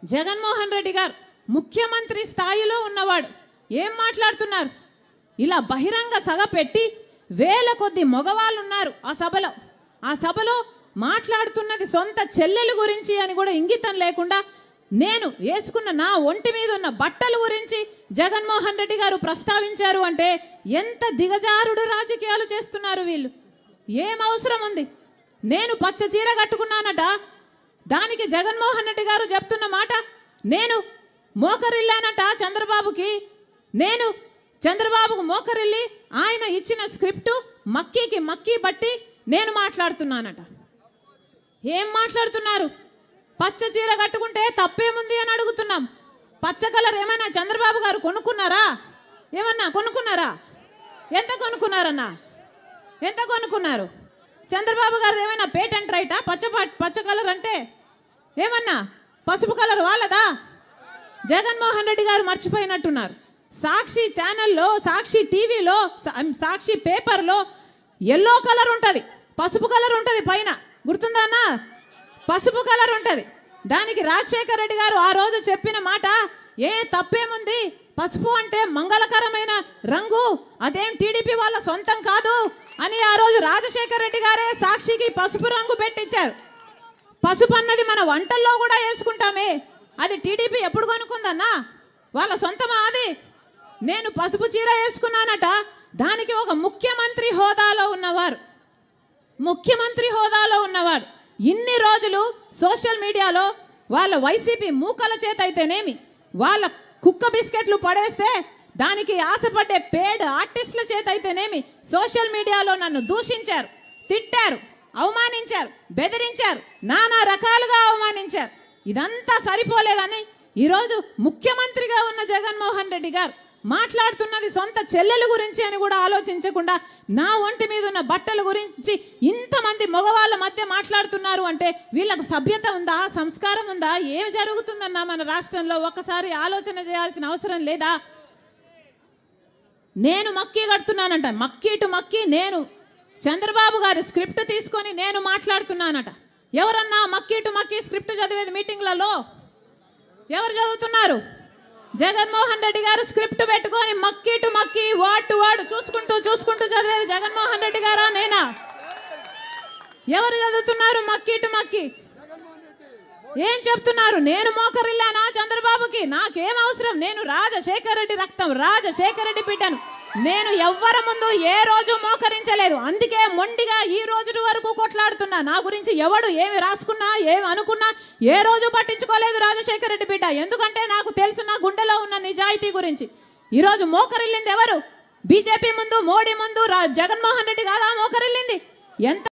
జగన్మోహన్ రెడ్డి గారు ముఖ్యమంత్రి స్థాయిలో ఉన్నవాడు ఏం మాట్లాడుతున్నారు? ఇలా బహిరంగ సభ పెట్టి వేల కొద్ది మగవాళ్ళు ఉన్నారు ఆ సభలో మాట్లాడుతున్నది సొంత చెల్లెల గురించి అని కూడా ఇంగితం లేకుండా నేను వేసుకున్న నా ఒంటి మీద ఉన్న బట్టల గురించి జగన్మోహన్ రెడ్డి గారు ప్రస్తావించారు అంటే ఎంత దిగజారుడు రాజకీయాలు చేస్తున్నారు వీళ్ళు. ఏం అవసరం ఉంది? నేను పచ్చ చీర కట్టుకున్నానట, దానికి జగన్మోహన్ రెడ్డి గారు చెప్తున్న మాట నేను మోకరిల్లానట చంద్రబాబుకి, నేను చంద్రబాబుకు మోకరిల్లి ఆయన ఇచ్చిన స్క్రిప్టు మక్కీ బట్టి నేను మాట్లాడుతున్నానట. ఏం మాట్లాడుతున్నారు? పచ్చ చీర కట్టుకుంటే తప్పేముంది అని అడుగుతున్నాం. పచ్చ కలర్ ఏమైనా చంద్రబాబు గారు కొనుక్కున్నారా? ఏమన్నా కొనుక్కున్నారా? ఎంత కొనుక్కున్నారన్నా? ఎంత కొనుక్కున్నారు? చంద్రబాబు గారు ఏమైనా పేటెంట్ రైటా? పచ్చ కలర్ అంటే ఏమన్నా పసుపు కలర్ వాళ్ళదా? జగన్మోహన్ రెడ్డి గారు మర్చిపోయినట్టున్నారు. సాక్షి ఛానల్లో, సాక్షి టీవీలో, సాక్షి పేపర్లో ఎల్లో కలర్ ఉంటుంది, పసుపు కలర్ ఉంటుంది, పైన గుర్తుందా అన్న? పసుపు కలర్ ఉంటుంది. దానికి రాజశేఖర రెడ్డి గారు ఆ రోజు చెప్పిన మాట ఏ తప్పేముంది, పసుపు అంటే మంగళకరమైన రంగు, అదేం టీడీపీ వాళ్ళ సొంతం కాదు అని ఆ రోజు రాజశేఖర రెడ్డి గారే సాక్షికి పసుపు రంగు పెట్టించారు. పసుపు అన్నది మన వంటల్లో కూడా వేసుకుంటామే, అది టీడీపీ ఎప్పుడు కొనుక్కుందన్నా? వాళ్ళ సొంతమా అది? నేను పసుపు చీర వేసుకున్నానట, దానికి ఒక ముఖ్యమంత్రి హోదాలో ఉన్నవాడు ఇన్ని రోజులు సోషల్ మీడియాలో వాళ్ళ వైసీపీ మూకల చేత అయితేనేమి, వాళ్ళ కుక్క బిస్కెట్లు పడేస్తే దానికి ఆశపడ్డే పేడ్ ఆర్టిస్టుల చేత అయితేనేమి సోషల్ మీడియాలో నన్ను దూషించారు, తిట్టారు, అవమానించారు, బెదిరించారు, నానా రకాలుగా అవమానించారు. ఇదంతా సరిపోలే కానీ ఈరోజు ముఖ్యమంత్రిగా ఉన్న జగన్మోహన్ రెడ్డి గారు మాట్లాడుతున్నది సొంత చెల్లెల గురించి అని కూడా ఆలోచించకుండా నా ఒంటి మీద ఉన్న బట్టల గురించి ఇంతమంది మగవాళ్ళ మధ్య మాట్లాడుతున్నారు అంటే వీళ్ళకు సభ్యత ఉందా? సంస్కారం ఉందా? ఏమి జరుగుతుందన్నా మన రాష్ట్రంలో? ఒక్కసారి ఆలోచన చేయాల్సిన అవసరం లేదా? నేను మక్కీ కడుతున్నానంట, మక్కీ నేను చంద్రబాబు గారి స్క్రిప్ట్ తీసుకొని నేను మాట్లాడుతున్నానట. ఎవరన్నా మక్కీ స్క్రిప్ట్ చదివేది మీటింగ్లలో? ఎవరు చదువుతున్నారు? జగన్మోహన్ రెడ్డి గారు స్క్రిప్ట్ పెట్టుకొని మక్కీ వర్డ్ టు వర్డ్ చూసుకుంటూ చదివేది జగన్మోహన్ రెడ్డి గారా నేనా? ఎవరు చదువుతున్నారు మక్కీ? ఏం చెప్తున్నారు? నేను మోకరిల్లానా చంద్రబాబుకి? నాకేం అవసరం? నేను రాజశేఖర రెడ్డి రక్తం, రాజశేఖర రెడ్డి బిడ్డను. నేను ఎవ్వరి ముందు ఏ రోజు మోకరించలేదు, అందుకే మొండిగా ఈ రోజు వరకు కొట్లాడుతున్నా. నా గురించి ఎవడు ఏమి రాసుకున్నా, ఏమి అనుకున్నా ఏ రోజు పట్టించుకోలేదు రాజశేఖర రెడ్డి బిడ్డ. ఎందుకంటే నాకు తెలుసు నా గుండెలో ఉన్న నిజాయితీ గురించి. ఈరోజు మోకరిల్లింది ఎవరు? బీజేపీ ముందు, మోడీ ముందు జగన్మోహన్ రెడ్డి కాదా మోకరిల్లింది? ఎంత